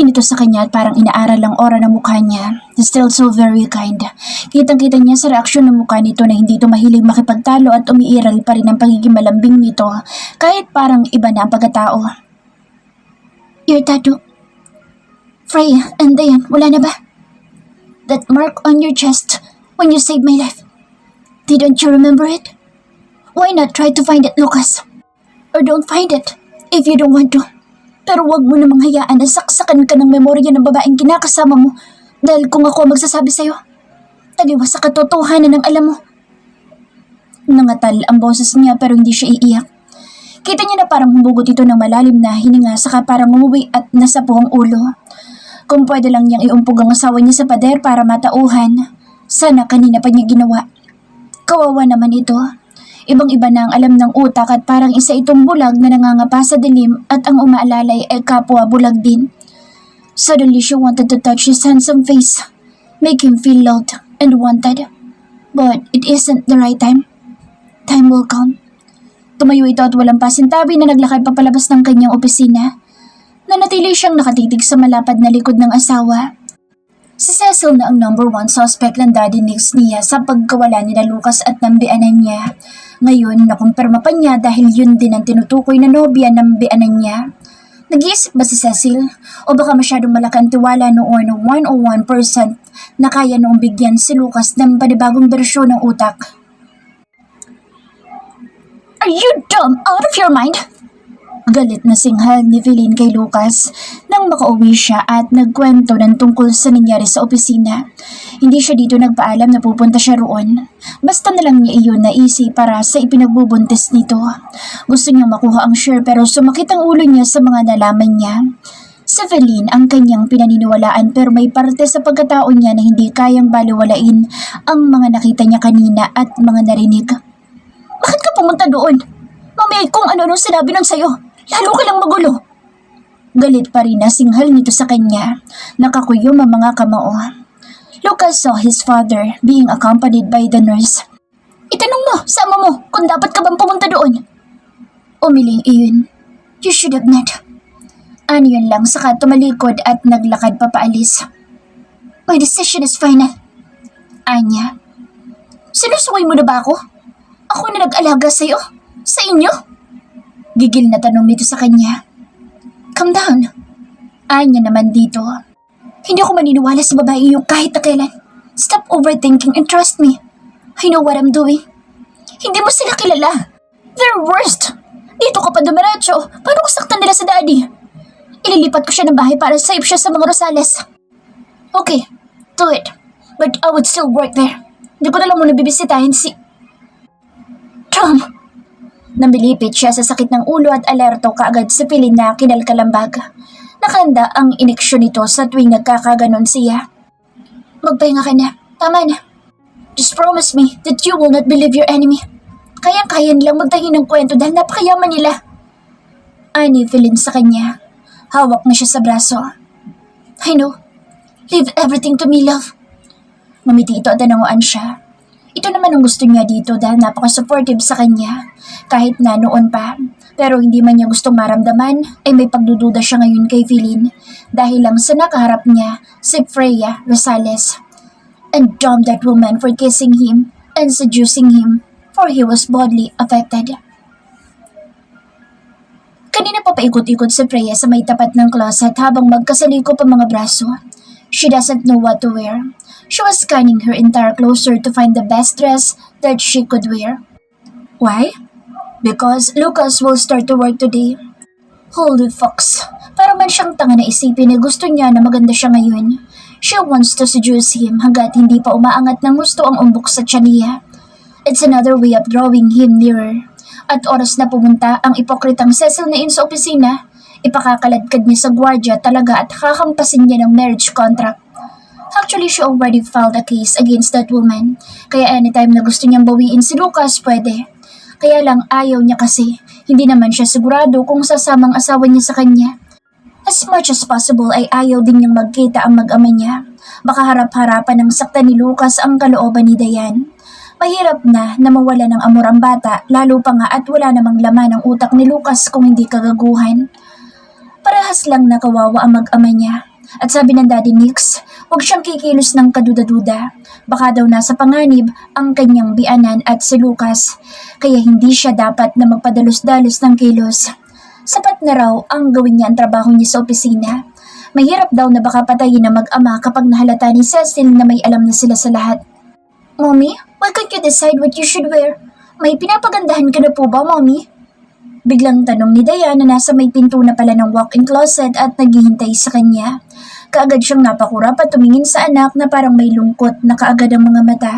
nito sa kanya at parang inaaral ang aura ng mukha niya. Still so very kind. Kitang-kita niya sa reaksyon ng mukha nito na hindi ito mahilig makipagtalo at umiiral pa rin ang pagiging malambing nito kahit parang iba na ang pagkatao. Your tattoo. Freya, and then, wala na ba? That mark on your chest when you saved my life. Didn't you remember it? Why not try to find it, Lucas? Or don't find it if you don't want to. Pero wag mo namang hayaan na saksakan ka ng memorya ng babaeng kinakasama mo dahil kung ako magsasabi sa'yo, taliwas sa katotohanan ng alam mo. Nangatal ang boses niya pero hindi siya iiyak. Kita niya na parang humugot ito ng malalim na hininga saka parang umuwi at nasapo ang ulo. Kung pwede lang niyang iumpog ang asawa niya sa pader para matauhan, sana kanina pa niya ginawa. Kawawa naman ito. Ibang-iba na ang alam ng utak at parang isa itong bulag na nangangapa sa dilim at ang umaalalay ay kapwa bulag din. Suddenly she wanted to touch his handsome face, make him feel loved and wanted. But it isn't the right time. Time will come. Tumayo ito at walang pasintabi na naglakad papalabas ng kanyang opisina. Nanatili siyang nakatitig sa malapad na likod ng asawa. Si Cecil na ang number 1 suspect ng Daddy Nix niya sa pagkawala nila Lucas at ng bianan niya. Ngayon, nakumpirma pa niya dahil yun din ang tinutukoy na nobya ng bianan niya. Nag-iisip ba si Cecil? O baka masyadong malaki ang tiwala noon ng 101% na kaya noong bigyan si Lucas ng panibagong bersyon ng utak? Are you dumb out of your mind? Galit na singhal ni Feline kay Lucas nang makauwi siya at nagkwento ng tungkol sa nangyari sa opisina. Hindi siya dito nagpaalam na pupunta siya roon. Basta na lang niya iyon naisip para sa ipinagbubuntis nito. Gusto niyang makuha ang share pero sumakit ang ulo niya sa mga nalaman niya. Si Feline ang kanyang pinaniniwalaan pero may parte sa pagkatao niya na hindi kayang baliwalain ang mga nakita niya kanina at mga narinig. Bakit ka pumunta doon? Mamaya kung ano-ano sinabi ng sayo. Lalo ka lang magulo. Galit pa rin na singhal nito sa kanya. Nakakuyom ang mga kamao. Lucas saw his father being accompanied by the nurse. Itanong mo sa ama mo kung dapat ka bang pumunta doon. Umiling iyon. You should have not. Yun lang saka tumalikod at naglakad papaalis. My decision is final. Anya. Sinusuway mo na ba ako? Ako na nag-alaga sa'yo? Sa inyo? Gigil na tanong nito sa kanya. Calm down. Anya naman dito. Hindi ako maniniwala sa babae yung kahit na kailan. Stop overthinking and trust me. I know what I'm doing. Hindi mo sila kilala. They're worst. Dito ka pa dumiretso. Paano ko saktan nila sa daddy? Ililipat ko siya ng bahay para save siya sa mga Rosales. Okay, do it. But I would still work there. Hindi ko na lang muna bibisitahin si... Tom! Namilipit siya sa sakit ng ulo at alerto kaagad si Feline na kinalkalambag. Nakahanda ang ineksyon nito sa tuwing nagkakaganon siya. Magpahinga ka na. Tama na. Just promise me that you will not believe your enemy. Kayang-kaya nilang magtahi ng kwento dahil napakayaman nila. Ani Feline sa kanya. Hawak na siya sa braso. I know. Leave everything to me, love. Mamiti ito at nananguan siya. Ito naman ang gusto niya dito dahil napaka-supportive sa kanya. Kahit na noon pa. Pero hindi man niya gustong maramdaman ay may pagdududa siya ngayon kay Feline dahil lang sa nakaharap niya si Freya Rosales. And damn that woman for kissing him and seducing him for he was bodily affected. Kanina pa paikot-ikot si Freya sa may tapat ng closet habang magkasaliko pa mga braso. She doesn't know what to wear. She was scanning her entire closet to find the best dress that she could wear. Why? Because Lucas will start to work today. Holy fox. Para man siyang tanga na isipin na gusto niya na maganda siya ngayon. She wants to seduce him hanggat hindi pa umaangat ng gusto ang umbok sa tiyan niya. It's another way of drawing him nearer. At oras na pumunta ang ipokritang Cecil na sa opisina, ipakakaladkad niya sa gwardya talaga at kakampasin niya ng marriage contract. Actually, she already filed a case against that woman. Kaya anytime na gusto niyang bawiin si Lucas, pwede. Kaya lang ayaw niya kasi, hindi naman siya sigurado kung sasamang asawa niya sa kanya. As much as possible ay ayaw din niyang magkita ang mag-ama niya. Baka harap-harapan ng saktan ni Lucas ang kalooban ni Dayan. Mahirap na mawala ng amor ang bata, lalo pa nga at wala namang laman ang utak ni Lucas kung hindi kagaguhan. Parehas lang na kawawa ang mag-ama niya. At sabi ng Daddy Nix, huwag siyang kikilos ng kaduda-duda. Baka daw nasa panganib ang kanyang bianan at si Lucas, kaya hindi siya dapat na magpadalos-dalos ng kilos. Sapat na raw ang gawin niya ang trabaho niya sa opisina. Mahirap daw na baka patayin na mag-ama kapag nahalata ni Cecil na may alam na sila sa lahat. Mommy, why can't you decide what you should wear? May pinapagandahan ka na po ba, Mommy? Biglang tanong ni Diane na nasa may pinto na pala ng walk-in closet at naghihintay sa kanya. Kaagad siyang napakurap at tumingin sa anak na parang may lungkot na kaagad ang mga mata.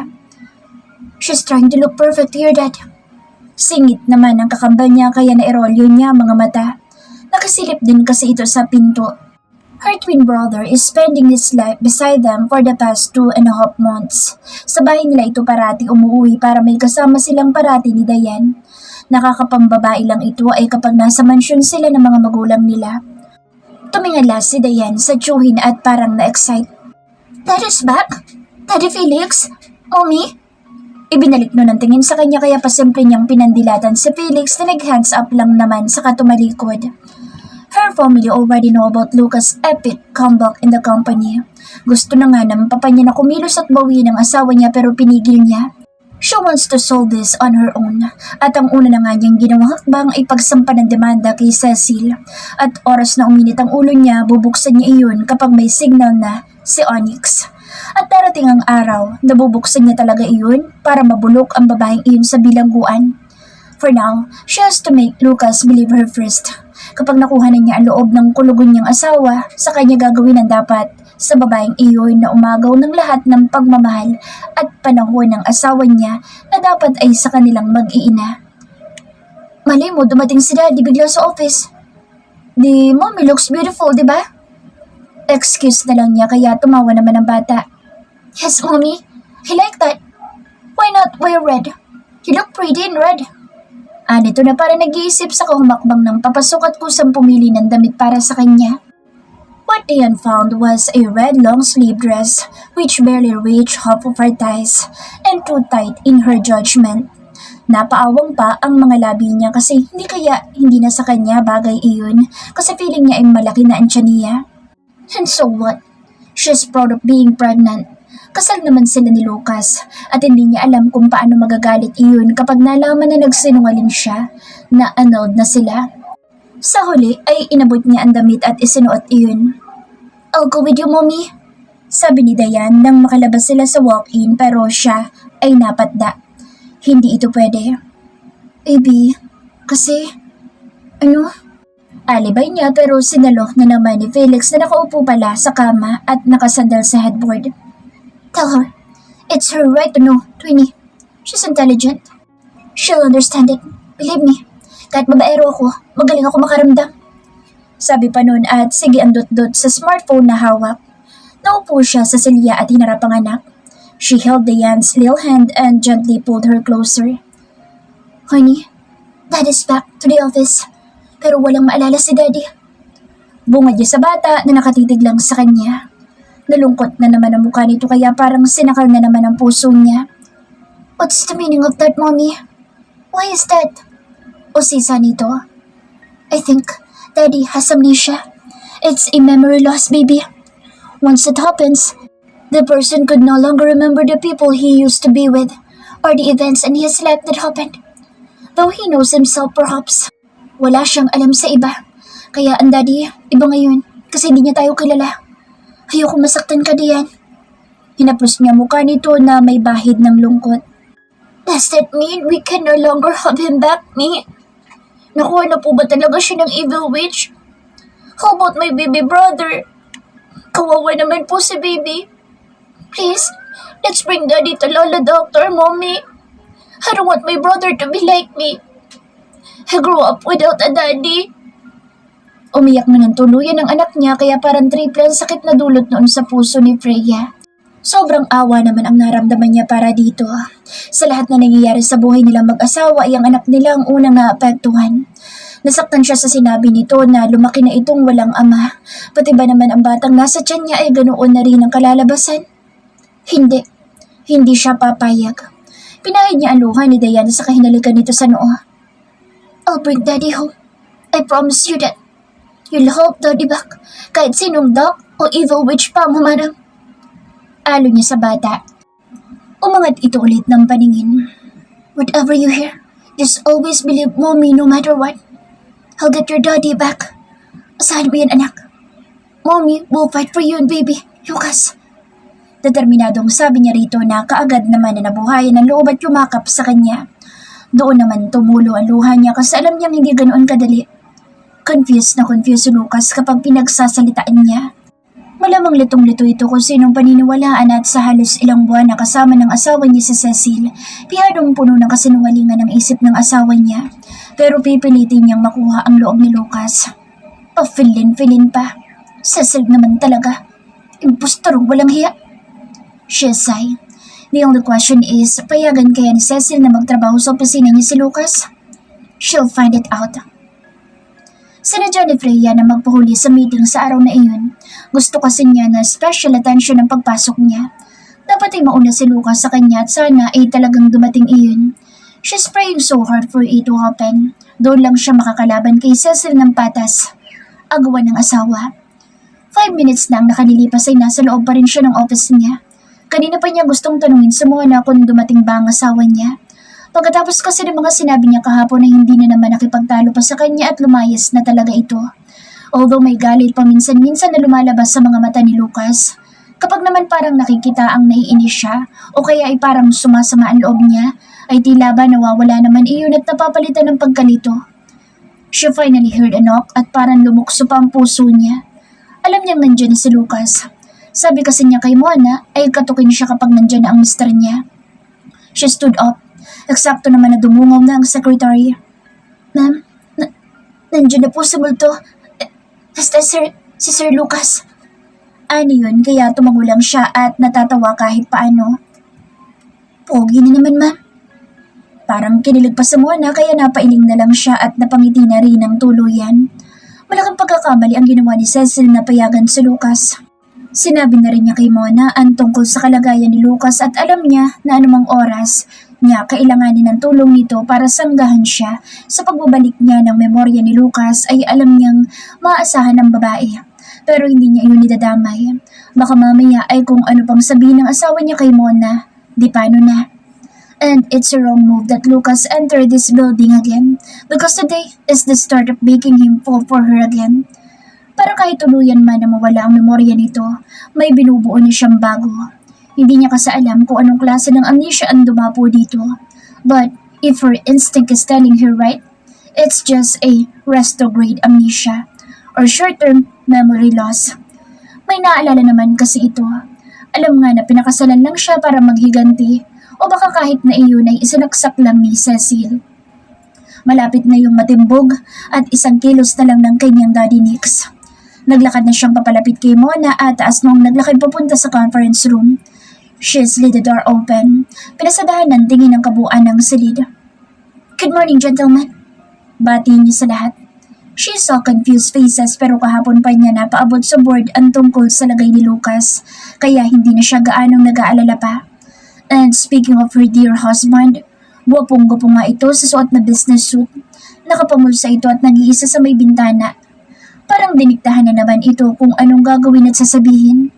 She's trying to look perfect here, Dad. Singit naman ang kakambal niya kaya nairolyo niya ang mga mata. Nakasilip din kasi ito sa pinto. Her twin brother is spending his life beside them for the past 2.5 months. Sa bahay nila ito parati umuwi para may kasama silang parati ni Diane. Nakakapambabae lang ito ay kapag nasa mansyon sila ng mga magulang nila. Tumingala si Diane sa tsuhin at parang na-excite. Dad is back? Daddy Felix? Mommy? Ibinalik no ng tingin sa kanya kaya pasimple niyang pinandilatan si Felix na nag-hands up lang naman sa katumalikod. Her family already know about Lucas' epic comeback in the company. Gusto na nga ng papa niya na kumilos at bawiin ang asawa niya pero pinigil niya. She wants to solve this on her own. At ang una na nga niyang ginawang hakbang ay pagsampa ng demanda kay Cecil. At oras na uminit ang ulo niya, bubuksan niya iyon kapag may signal na si Onyx. At darating ang araw, nabubuksan niya talaga iyon para mabulok ang babaeng iyon sa bilangguan. For now, she has to make Lucas believe her first. Kapag nakuha na niya ang loob ng kulugon niyang asawa, sa kanya gagawin ang dapat sa babaeng iyon na umagaw ng lahat ng pagmamahal at panahon ng asawa niya na dapat ay sa kanilang mag-iina. Malay mo, dumating si Daddy bigla sa office. Di, Mommy looks beautiful, di ba? Excuse na lang niya kaya tumawa naman ang bata. Yes, Mommy. I like that. Why not wear red? You look pretty in red. Nito na para nag-iisip sa kahumakbang ng papasok at kusang pumili ng damit para sa kanya. What Diane found was a red long-sleeve dress which barely reached half of her thighs and too tight in her judgment. Napaawang pa ang mga labi niya kasi hindi na sa kanya bagay iyon kasi feeling niya ay malaki na ang tiyan niya. And so what? She's proud of being pregnant. Kasal naman sila ni Lucas at hindi niya alam kung paano magagalit iyon kapag nalaman na nagsinungaling siya na annulled na sila. Sa huli ay inabot niya ang damit at isinuot iyon. I'll go with you, Mommy. Sabi ni Diane nang makalabas sila sa walk-in pero siya ay napatda. Hindi ito pwede. Baby, kasi, Alibay niya pero sinalo na naman ni Felix na nakaupo pala sa kama at nakasandal sa headboard. Tell her, it's her right to know, Twinnie. She's intelligent. She'll understand it. Believe me, kahit babaero ako, magaling ako makaramdam. Sabi pa nun at sige ang dot-dot sa smartphone na hawak. Naupo siya sa silya at hinarap ang anak. She held Diane's little hand and gently pulled her closer. Honey, Dad is back to the office. Pero walang maalala si Daddy. Bungad niya sa bata na nakatitig lang sa kanya. Nalungkot na naman ang mukha nito kaya parang sinakal na naman ang puso niya. What's the meaning of that, Mommy? Why is that? Usisa nito. I think Daddy has amnesia. It's a memory loss, baby. Once it happens, the person could no longer remember the people he used to be with or the events in his life that happened. Though he knows himself perhaps, wala siyang alam sa iba. Kaya ang Daddy, iba ngayon kasi hindi niya tayo kilala. Ayoko masaktan ka, Diane. Hinapos niya mukha nito na may bahid ng lungkot. Does that mean we can no longer have him back, me? Nakuha na po ba talaga siya ng evil witch? How about my baby brother? Kawawa naman po si baby. Please, let's bring Daddy to Lola Doctor, Mommy. I don't want my brother to be like me. I grew up without a daddy. Umiyak na ng tuluyan ang anak niya kaya parang triple ang sakit na dulot noon sa puso ni Freya. Sobrang awa naman ang naramdaman niya para dito. Sa lahat na nangyayari sa buhay nilang mag-asawa ay ang anak nila ang unang naapektuhan. Nasaktan siya sa sinabi nito na lumaki na itong walang ama. Pati ba naman ang batang nasa tiyan niya ay ganoon na rin ang kalalabasan? Hindi. Hindi siya papayag. Pinahid niya ang luha ni Diane sa kahinalikan nito sa noo. I'll bring Daddy home. I promise you that. You'll hold Daddy back kahit sinong dark o evil witch pa mo, madam. Alo niya sa bata. Umangat ito ulit ng paningin. Whatever you hear, just always believe Mommy no matter what. I'll get your daddy back. Asahan mo yan, anak. Mommy will fight for you and baby, Lucas. Determinadong sabi niya rito na kaagad naman na nabuhayan ng loob at yumakap sa kanya. Doon naman tumulo ang luha niya kasi alam niyang hindi ganoon kadali. Confused si Lucas kapag pinagsasalitaan niya. Malamang litong-lito ito kung sinong paniniwalaan at sa halos ilang buwan na kasama ng asawa niya si Cecil, pihadong puno ng kasinungalingan ang isip ng asawa niya. Pero pipilitin niyang makuha ang loob ni Lucas. Pa-filin pa. Cecil naman talaga. Impostorong walang hiya. She sighed. The only question is, payagan kaya ni Cecil na magtrabaho sa opisina niya si Lucas? She'll find it out. Sinadya ni Freya na magpahuli sa meeting sa araw na iyon. Gusto kasi niya na special attention ang pagpasok niya. Dapat ay mauna si Lucas sa kanya at sana ay talagang dumating iyon. She's praying so hard for it to happen. Doon lang siya makakalaban kay Cecil ng patas. Agawan ng asawa. 5 minutes na ang nakalilipas ay nasa loob pa rin siya ng office niya. Kanina pa niya gustong tanungin si Mona kung dumating ba ang asawa niya. Pagkatapos kasi ng mga sinabi niya kahapon na hindi na naman nakipagtalo pa sa kanya at lumayas na talaga ito. Although may galit paminsan-minsan na lumalabas sa mga mata ni Lucas, kapag naman parang nakikita ang naiinis siya o kaya ay parang sumasama ang loob niya, ay tila ba nawawala naman iyon at napapalitan ng pagkalito. She finally heard a knock at parang lumukso pa ang puso niya. Alam niyang nandyan na si Lucas. Sabi kasi niya kay Mona ay katukin siya kapag nandyan na ang mister niya. She stood up. Eksakto naman na dumungaw na ang secretary. Ma'am, nandiyan na po sa multo. Basta si Sir Lucas. Ano yun, kaya tumangulang siya at natatawa kahit paano. Pogi na naman, ma'am. Parang kinilig pa sa Mona kaya napailing na lang siya at napangiti na rin ng tuluyan. Malaking pagkakamali ang ginawa ni Cecil na payagan si Lucas. Sinabi na rin niya kay Mona ang tungkol sa kalagayan ni Lucas at alam niya na anumang oras niya kailanganin ng tulong nito para sanggahan siya sa pagbabalik niya ng memorya ni Lucas ay alam niyang maaasahan ng babae. Pero hindi niya iyon idadamay. Baka mamaya ay kung ano pang sabihin ng asawa niya kay Mona, di paano na. And it's a wrong move that Lucas entered this building again because today is the start of making him fall for her again. Para kahit tuluyan man na mawala ang memorya nito, may binubuo na siyang bago. Hindi niya kasi alam kung anong klase ng amnesia ang dumapo dito. But if her instinct is telling her right, it's just a retrograde amnesia or short-term memory loss. May naalala naman kasi ito. Alam nga na pinakasalan lang siya para maghiganti o baka kahit na iyon ay isinaksak lang ni Cecil. Malapit na yung matimbog at 1 kilos na lang ng kanyang daddy Nix. Naglakad na siyang papalapit kay Mona at taas noong naglakad papunta sa conference room. She slid the door open. Pinasadahan ng tingin ng kabuuan ng silid. Good morning, gentlemen. Bati niya sa lahat. She saw confused faces pero kahapon pa niya napaabot sa board ang tungkol sa lagay ni Lucas, kaya hindi na siya gaanong nag-aalala pa. And speaking of her dear husband, guwapong-guwapo nga ito sa suot na business suit. Nakapamulsa ito at nag-iisa sa may bintana. Parang diniktahan na naman ito kung anong gagawin at sasabihin.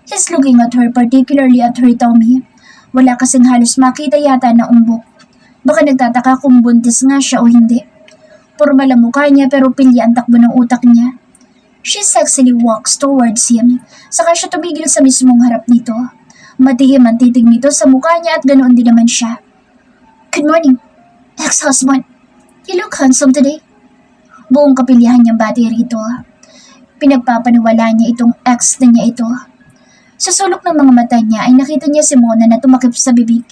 He's looking at her, particularly at her tummy. Wala kasing halos makita yata na umbok. Baka nagtataka kung buntis nga siya o hindi. Pormal ang mukha niya pero pilya ang takbo ng utak niya. She sexily walks towards him. Saka siya tumigil sa mismong harap nito. Matihim ang titig nito sa mukha niya at ganoon din naman siya. Good morning, ex-husband. You look handsome today. Buong kapilyahan niyang bati rito. Pinagpapaniwala niya itong ex na niya ito. Sa sulok ng mga mata niya ay nakita niya si Mona na tumakip sa bibig.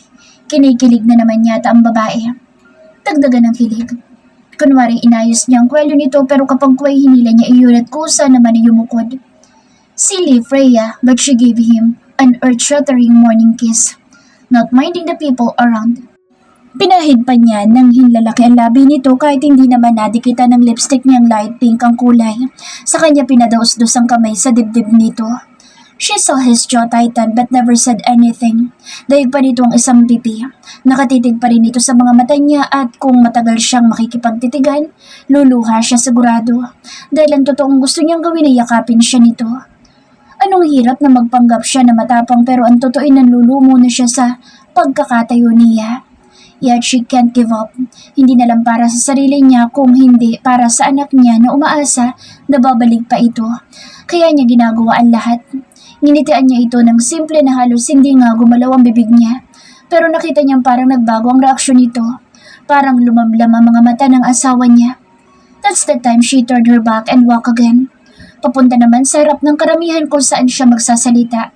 Kinikilig na naman yata ang babae. Dagdagan ng kilig. Kunwari inayos niya ang kwelyo nito pero kapag kuway hinila niya iyon at kusa naman ay yumukod. Silly Freya, but she gave him an earth-shattering morning kiss, not minding the people around. Pinahid pa niya ng hinlalaki ang labi nito kahit hindi naman nadikita ng lipstick niyang light pink ang kulay. Sa kanya pinadaos-dos ang kamay sa dibdib nito. She saw his jaw tighten but never said anything. Daig pa nito ang isang pipi. Nakatitig pa rin ito sa mga mata niya at kung matagal siyang makikipagtitigan, luluha siya sigurado. Dahil ang totoong gusto niyang gawin ay yakapin siya nito. Anong hirap na magpanggap siya na matapang pero ang totoo ay nanlulumo na siya sa pagkakatayo niya. Yet she can't give up. Hindi na lang para sa sarili niya kung hindi para sa anak niya na umaasa na babalik pa ito. Kaya niya ginagawa ang lahat. Nginitian niya ito ng simple na halos hindi nga gumalaw ang bibig niya. Pero nakita niyang parang nagbago ang reaksyon nito. Parang lumamlam ang mga mata ng asawa niya. That's the time she turned her back and walked again. Papunta naman sa harap ng karamihan kung saan siya magsasalita.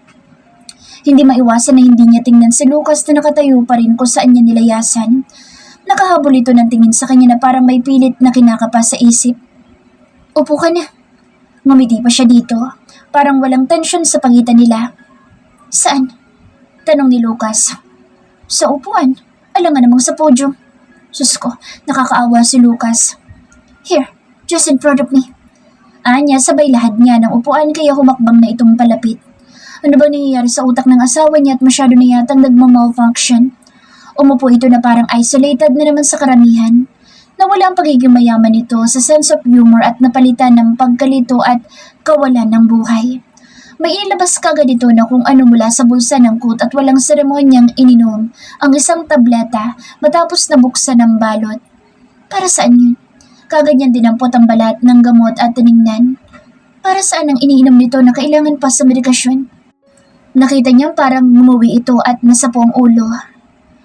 Hindi maiwasan na hindi niya tingnan si Lucas na nakatayo pa rin kung saan niya nilayasan. Nakahabol ito ng tingin sa kanya na parang may pilit na kinakapa sa isip. Upo ka na. Ngumiti pa siya dito. Parang walang tensyon sa pagitan nila. Saan? Tanong ni Lucas. Sa upuan. Alangan namang sa podium. Sus ko, nakakaawa si Lucas. Here, just in front of me. Anya, sabay lahat niya ng upuan kaya humakbang na itong palapit. Ano ba nangyayari sa utak ng asawa niya at masyado na yatang nagmamalfunction? Umupo ito na parang isolated na naman sa karamihan. Nawala ang pagiging mayaman nito sa sense of humor at napalitan ng pagkalito at kawalan ng buhay. May ilabas kagad ito na kung ano mula sa bulsa ng coat at walang seremonyang ininom ang isang tableta matapos nabuksan ng balot. Para saan yun? Kagad niyang dinampot ang balat ng gamot at tiningnan. Para saan ang iniinom nito na kailangan pa sa medikasyon? Nakita niyang parang ngumuwi ito at nasapo ang ulo.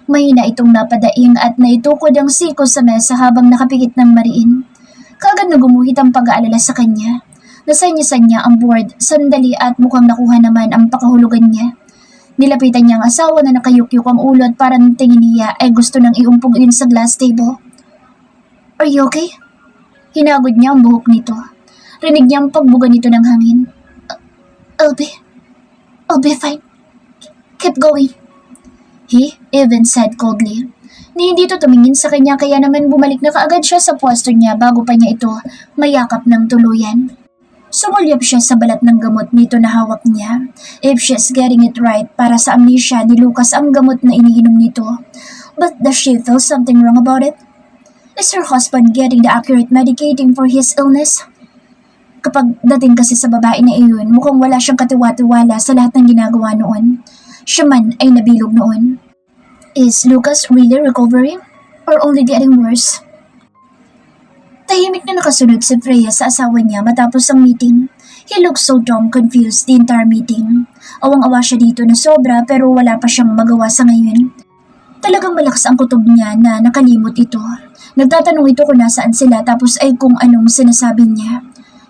Mahina itong napadaing at naitukod ang siko sa mesa habang nakapikit ng mariin. Kagad na gumuhit ang pag-aalala sa kanya. Nasanya-san niya ang board, sandali at mukhang nakuha naman ang pakahulugan niya. Nilapitan niya ang asawa na nakayukyuk ang ulo at parang tingin niya ay gusto nang iumpog yun sa glass table. Are you okay? Hinagod niya ang buhok nito. Rinig niya ang pagbuga nito ng hangin. I'll be fine. Keep going. He even said coldly. Ni hindi ito tumingin sa kanya kaya naman bumalik na kaagad siya sa pwesto niya bago pa niya ito mayakap ng tuluyan. Sumulyap siya sa balat ng gamot nito na hawak niya. If she's getting it right, para sa amnesia ni Lucas ang gamot na iniinom nito. But does she feel something wrong about it? Is her husband getting the accurate medicating for his illness? Kapag dating kasi sa babae na iyon, mukhang wala siyang katiwa-tiwala sa lahat ng ginagawa noon. Siya man ay nabilog noon. Is Lucas really recovering? Or only getting worse? Tahimik na nakasunod si Freya sa asawa niya matapos ang meeting. He looked so dumb, confused the entire meeting. Awang-awa siya dito na sobra pero wala pa siyang magawa sa ngayon. Talagang malakas ang kutob niya na nakalimot ito. Nagtatanong ito kung nasaan sila tapos ay kung anong sinasabi niya.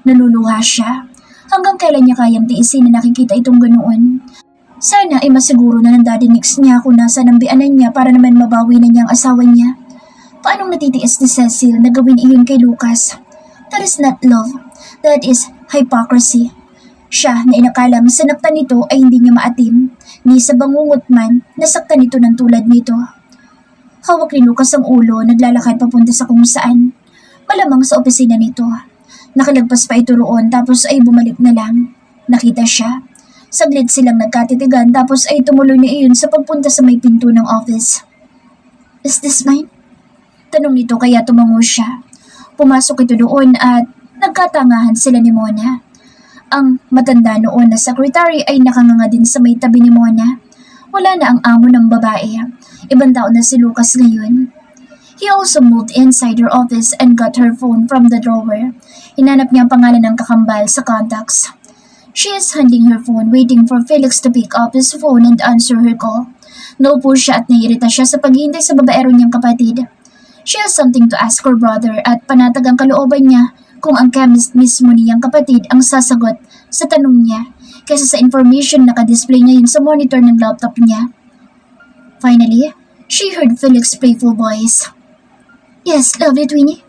Naluluha siya. Hanggang kailan niya kayang tiisin na nakikita itong ganoon? Sana ay masiguro na ng daddy Nix niya kung nasa ng bianan niya para naman mabawi na niya ang asawa niya. Paanong natitiis ni Cecil na gawin iyon kay Lucas? That is not love. That is hypocrisy. Siya na inakalang sinaktan nito ay hindi niya maatim. Ni sa bangungot man, nasaktan nito ng tulad nito. Hawak ni Lucas ang ulo, naglalakad papunta sa kung saan. Malamang sa opisina nito. Nakalagpas pa ito roon tapos ay bumalik na lang. Nakita siya. Saglit silang nagkatitigan tapos ay tumuloy na iyon sa pagpunta sa may pinto ng office. Is this mine? Tanong nito kaya tumango siya. Pumasok ito doon at nagkatangahan sila ni Mona. Ang matanda noon na secretary ay nakanganga din sa may tabi ni Mona. Wala na ang amo ng babae. Ibang tao na si Lucas ngayon. He also moved inside her office and got her phone from the drawer. Hinanap niya ang pangalan ng kakambal sa contacts. She is handling her phone waiting for Felix to pick up his phone and answer her call. Naupo siya at naiirita siya sa paghihintay sa babaero niyang kapatid. She has something to ask her brother at panatag ang kalooban niya kung ang chemist mismo niyang kapatid ang sasagot sa tanong niya kaysa sa information na nakadisplay ngayon sa monitor ng laptop niya. Finally, she heard Felix's playful voice. Yes, lovely Twinnie?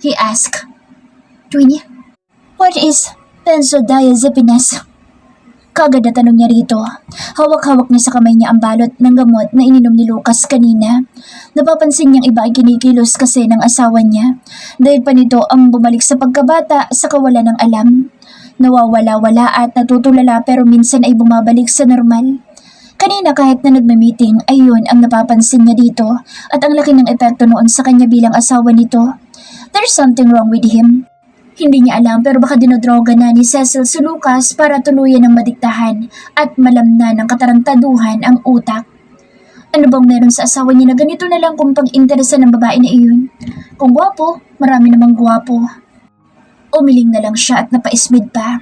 He asked. Twinnie, what is benzodiazepines? Kagad na tanong niya rito. Hawak-hawak niya sa kamay niya ang balot ng gamot na ininom ni Lucas kanina. Napapansin niyang iba ay kinikilos kasi ng asawa niya. Dahil pa nito ang bumalik sa pagkabata sa kawalan ng alam. Nawawala-wala at natutulala pero minsan ay bumabalik sa normal. Kanina kahit na nagme-meeting ay yun ang napapansin niya dito at ang laki ng epekto noon sa kanya bilang asawa nito. There's something wrong with him. Hindi niya alam pero baka dinodroga na ni Cecil si Lucas para tuluyan ng madiktahan at malamna ng katarantaduhan ang utak. Ano bang meron sa asawa niya na ganito na lang kung pag-interesa ng babae na iyon? Kung gwapo, marami namang gwapo. Umiling na lang siya at napaismid pa.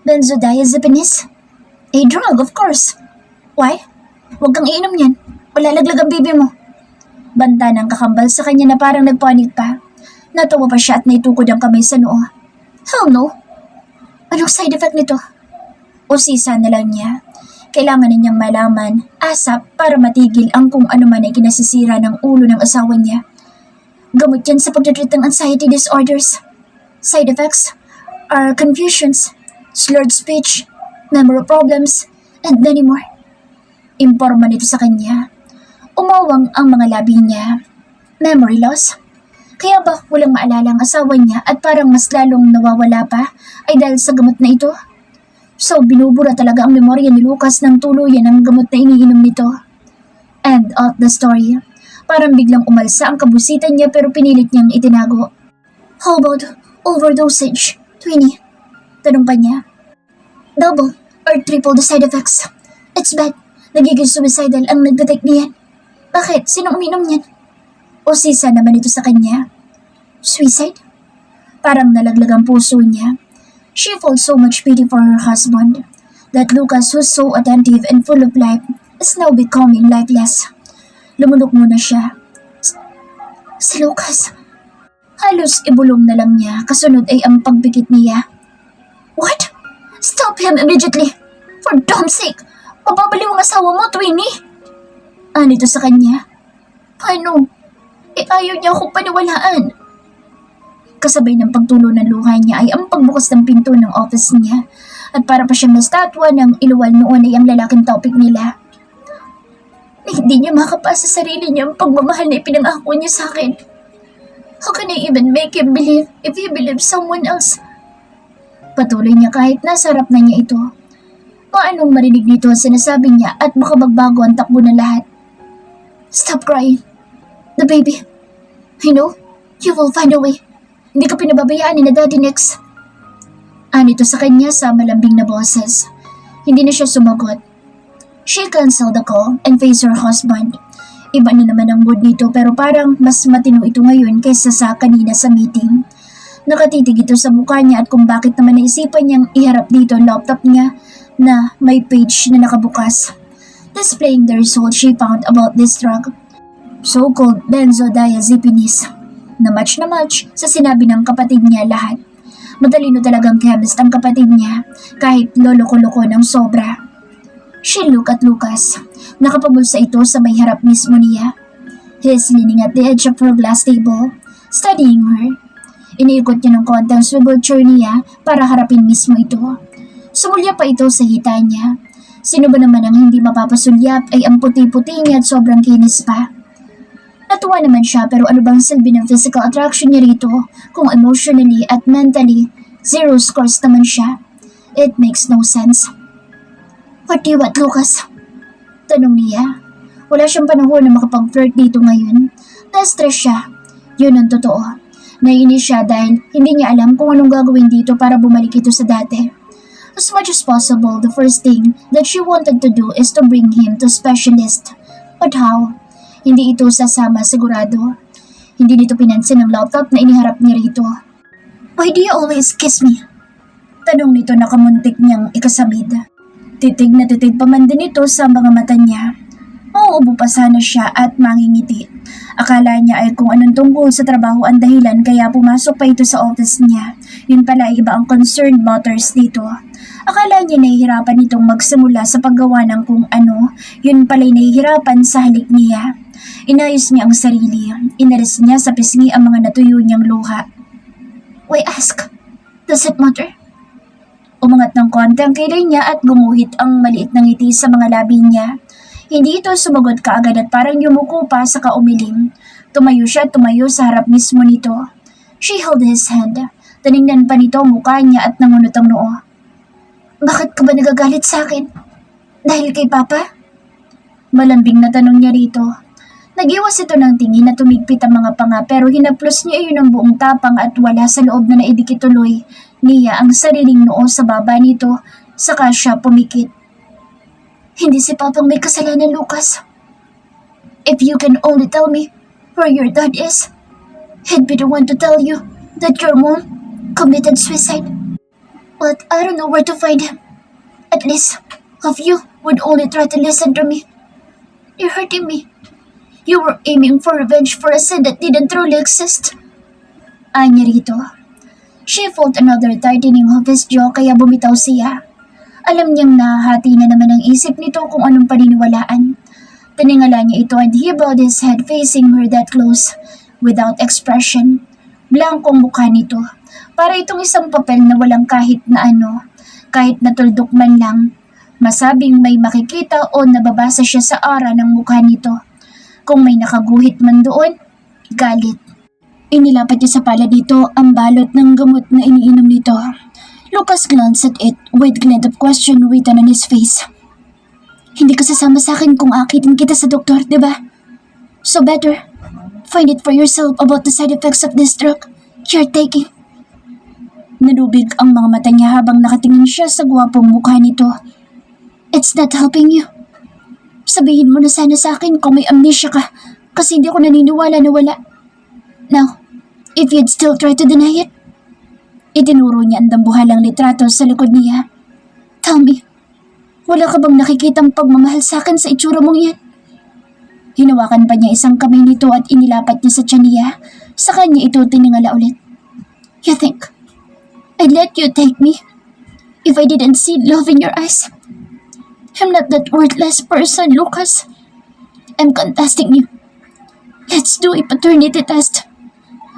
Benzodiazepines? A drug, of course. Why? Huwag kang iinom yan. Palalaglag ang bibi mo. Banta ng kakambal sa kanya na parang nagpanik pa. Natawa pa siya at naitukod ang kamay sa noo. Hell no. Anong side effect nito? Usisa na lang niya. Kailangan na niyang malaman, asap para matigil ang kung ano man ay kinasisira ng ulo ng asawa niya. Gamot yan sa pagtitreat ng anxiety disorders. Side effects are confusions, slurred speech, memory problems, and many more. Imporma nito sa kanya. Umawang ang mga labi niya. Memory loss? Kaya ba walang maalala ang asawa niya at parang mas lalong nawawala pa ay dahil sa gamot na ito? So binubura talaga ang memorya ni Lucas ng tuluyan ng gamot na iniinom nito. End of the story. Parang biglang umalsa ang kabusitan niya pero pinilit niyang itinago. How about overdosage, Twinnie? Tanong pa niya. Double or triple the side effects. It's bad. Nagiging suicidal ang nagdetect niyan. Bakit? Sinong uminom niyan? O sisa naman ito sa kanya. Suicide? Parang nalaglag ang puso niya. She felt so much pity for her husband. That Lucas, who's so attentive and full of life, is now becoming lifeless. Lumunok muna siya. Si Lucas. Halos ibulong na lang niya, kasunod ay ang pagbikit niya. What? Stop him immediately! For Dom's sake! Mababaliw ang asawa mo, Twinnie! Anito sa kanya. Paano? Ayaw niya akong paniwalaan. Kasabay ng pagtulo ng luha niya ay ang pagbukas ng pinto ng office niya at para pa siyang nastatwa ng iluwal noon ay ang lalaking topic nila. Hindi niya makapasa sa sarili niya ang pagmamahal na ipinangako niya sa akin. How can I even make him believe if he believes someone else? Patuloy niya kahit nasa harap na niya ito. Paanong marinig nito ang sinasabi niya at baka magbago ang takbo ng lahat? Stop crying. The baby. I know. You will find a way. Hindi ka pinababayaan ni na Daddy Nix. Anito sa kanya sa malambing na boses. Hindi na siya sumagot. She canceled the call and faced her husband. Iba na naman ang mood nito pero parang mas matino ito ngayon kaysa sa kanina sa meeting. Nakatitig ito sa mukha niya at kung bakit naman naisipan niyang iharap dito ang laptop niya na may page na nakabukas, displaying the results she found about this drug, so-called benzodiazepines, na match sa sinabi ng kapatid niya lahat. Matalino talagang chemist ang kapatid niya, kahit loloko-loko ng sobra. She looked at Lucas. Nakapabulsa ito sa may harap mismo niya. He is leaning at the edge of her glass table, studying her. Iniikot niya ng konti ang swivel chair niya para harapin mismo ito. Sumulya pa ito sa hita niya. Sino ba naman ang hindi mapapasulyap ay ang puti-puti niya at sobrang kinis pa. Natuwa naman siya pero ano bang silbi ng physical attraction niya rito kung emotionally at mentally zero scores naman siya? It makes no sense. What do you want, Lucas? Tanong niya. Wala siyang panahon na makapag-flirt dito ngayon. Na-stress siya. Yun ang totoo. Naiinis siya dahil hindi niya alam kung anong gagawin dito para bumalik ito sa dati. As much as possible, the first thing that she wanted to do is to bring him to specialist. But how? Hindi ito sasama sigurado. Hindi nito pinansin ang laptop na iniharap niya rito. Why do you always kiss me? Tanong nito na kamuntik niyang ikasamid. Titig na titig pa man din ito sa mga mata niya. Mauubo pa sana siya at mangingiti. Akala niya ay kung anong tungkol sa trabaho ang dahilan kaya pumasok pa ito sa office niya. Yun pala ay iba ang concerned matters dito. Akala niya nahihirapan itong magsimula sa paggawa ng kung ano, yun pala'y nahihirapan sa halik niya. Inayos niya ang sarili, inalis niya sa pisngi ang mga natuyo niyang luha. Why ask? Does it matter? Umangat ng konti ang kilay niya at gumuhit ang maliit na ngiti sa mga labi niya. Hindi ito sumagot kaagad at parang yumuko pa sa kaumiling. Tumayo siya at tumayo sa harap mismo nito. She held his hand. Tinignan pa nito ang mukha niya at nangunot ang noo. Bakit ka ba nagagalit sa akin? Dahil kay Papa? Malambing na tanong niya rito. Nag-iwas ito ng tingin na tumigpit ang mga panga pero hinaplos niya iyon ng buong tapang at wala sa loob na naidikit tuloy niya ang sariling noo sa baba nito saka siya pumikit. Hindi si Papang may kasalanan, Lucas. If you can only tell me where your dad is, he'd be the one to tell you that your mom committed suicide. But I don't know where to find him. At least, if you would only try to listen to me. You're hurting me. You were aiming for revenge for a sin that didn't truly exist. Anya rito. She felt another tightening of his jaw kaya bumitaw siya. Alam niyang nahati na naman ang isip nito kung anong paniniwalaan. Tiningala niya ito and he bowed his head facing her that close, without expression. Blankong mukha nito. Para itong isang papel na walang kahit na ano, kahit na tuldok man lang. Masabing may makikita o nababasa siya sa ara ng mukha nito. Kung may nakaguhit man doon, galit. Inilapat niya sa palad dito ang balot ng gamot na iniinom nito. Lucas glanced at it with glint of question written on his face. Hindi ka sasama sa akin kung aakitin kita sa doktor, di ba? So better, find it for yourself about the side effects of this drug you're taking. Nalubig ang mga mata niya habang nakatingin siya sa gwapong mukha nito. It's not helping you. Sabihin mo na sana sa akin kung may amnesia ka kasi hindi ako naniniwala na wala. Now, if you'd still try to deny it, itinuro niya ang dambuhalang litrato sa likod niya. Tell me, wala ka bang nakikitang pagmamahal sa akin sa itsura mong yan? Hinawakan pa niya isang kamay nito at inilapat niya sa tiyan niya. Sa kanya ito tiningala ulit. You think I'd let you take me if I didn't see love in your eyes? I'm not that worthless person, Lucas. I'm contesting you. Let's do a paternity test.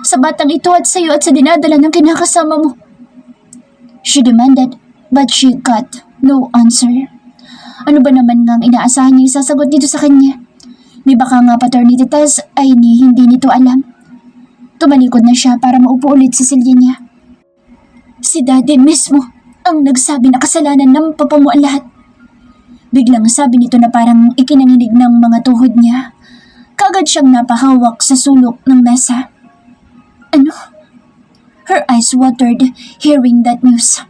Sa batang ito at sa iyo at sa dinadala ng kinakasama mo. She demanded, but she got no answer. Ano ba naman nga ang inaasahan niya isasagot dito sa kanya? Di baka nga paternity test ay hindi nito alam. Tumalikod na siya para maupo ulit sa silya niya. Si Daddy mismo ang nagsabi na kasalanan ng papa mo ang lahat. Biglang sabi nito na parang ikinanginig ng mga tuhod niya. Kaagad siyang napahawak sa sulok ng mesa. Ano? Her eyes watered hearing that news.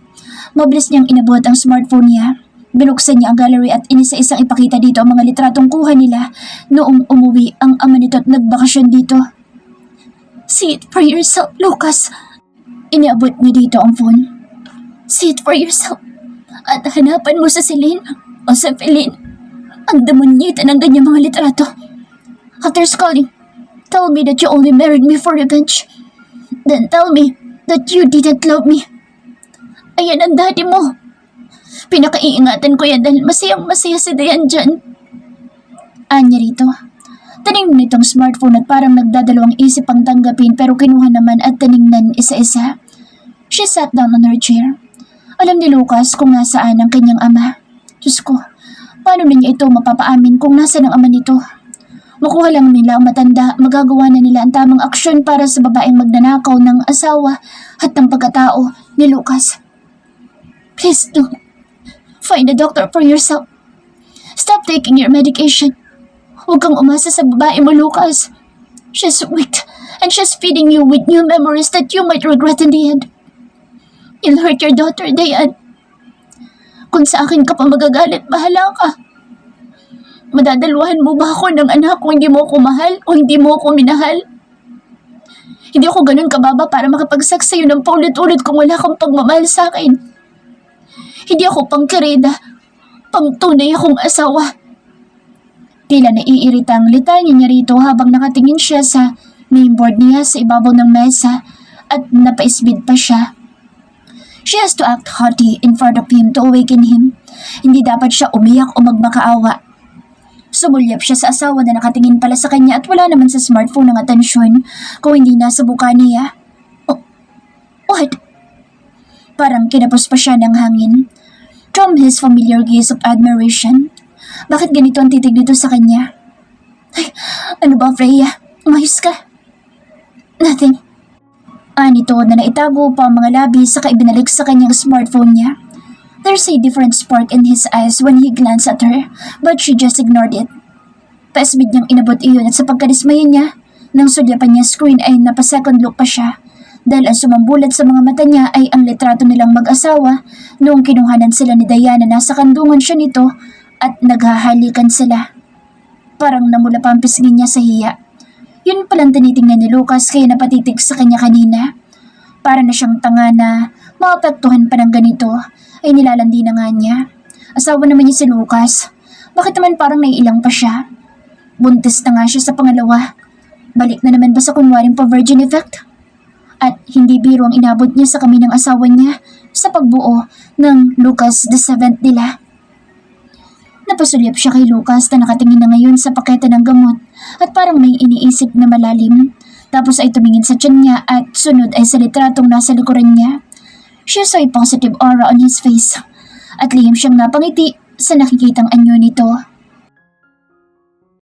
Mabilis niyang inabot ang smartphone niya. Binuksan niya ang gallery at inisa-isang ipakita dito ang mga litratong kuha nila noong umuwi ang ama nito at nagbakasyon dito. See it for yourself, Lucas. Iniabot niya dito ang phone. See it for yourself. At hanapan mo sa Celine o sa Feline ang demonyita ng ganyang mga litrato. After scolding, tell me that you only married me for revenge. Then tell me that you didn't love me. Ayan ang daddy mo. Pinakaiingatan ko yan dahil masayang-masaya si Dayan dyan. Anya rito. Taning nitong smartphone at parang nagdadalawang isip ang tanggapin pero kinuha naman at tiningnan isa-isa. She sat down on her chair. Alam ni Lucas kung nasaan ang kanyang ama. Diyos ko, paano na niya ito mapapaamin kung nasa ng ama nito? Makuha lang nila ang matanda, magagawa na nila ang tamang aksyon para sa babaeng magnanakaw ng asawa at ng pagkatao ni Lucas. Please do. Find a doctor for yourself. Stop taking your medication. Huwag kang umasa sa babae mo, Lucas. She's weak and she's feeding you with new memories that you might regret in the end. You'll hurt your daughter, Dayan. Kung sa akin ka pa magagalit, bahala ka. Madadaluhan mo ba ako ng anak kung hindi mo ako mahal o hindi mo ako minahal? Hindi ako ganun kababa para makapagsak sa'yo ng paulit-ulit kung wala kang pagmamahal sa akin. Hindi ako pangkareda, pangtunay akong asawa. Tila naiirita ang litanya niya rito habang nakatingin siya sa mainboard niya sa ibabaw ng mesa at napaisbid pa siya. She has to act haughty in front of him to awaken him. Hindi dapat siya umiyak o magmakaawa. Sumulyap siya sa asawa na nakatingin pala sa kanya at wala naman sa smartphone ng atensyon kung hindi nasa buka niya. Oh, what? Parang kinapos pa siya ng hangin. From his familiar gaze of admiration. Bakit ganito ang titig nito sa kanya? Ay, ano ba, Freya? Umayos ka? Nothing. Nito na naitago pa ang mga labi saka ibinalik sa kanyang smartphone niya. There's a different spark in his eyes when he glanced at her, but she just ignored it. Paisbid niyang inabot iyon at sa pagkadismaya niya, nang sulyapan niya screen ay napasecond look pa siya. Dahil ang sumambulat sa mga mata niya ay ang litrato nilang mag-asawa noong kinuhanan sila ni Diana na nasa kandungan siya nito at naghahalikan sila. Parang namula pa ang pisngin niya sa hiya. Yun palang tinitingnan ni Lucas kaya napatitig sa kanya kanina. Para na siyang tanga na maapektuhan pa ng ganito ay nilalandi na nga niya. Asawa naman niya si Lucas. Bakit naman parang naiilang pa siya? Buntis na nga siya sa pangalawa. Balik na naman ba sa kunwaring pa-virgin effect? At hindi biro ang inabot niya sa kami ng asawa niya sa pagbuo ng Lucas the 7th nila. Napasulyap siya kay Lucas na nakatingin na ngayon sa pakete ng gamot at parang may iniisip na malalim. Tapos ay tumingin sa tiyan niya at sunod ay sa litratong nasa likuran niya. She saw a positive aura on his face at lihim siyang napangiti sa nakikitang anyo nito.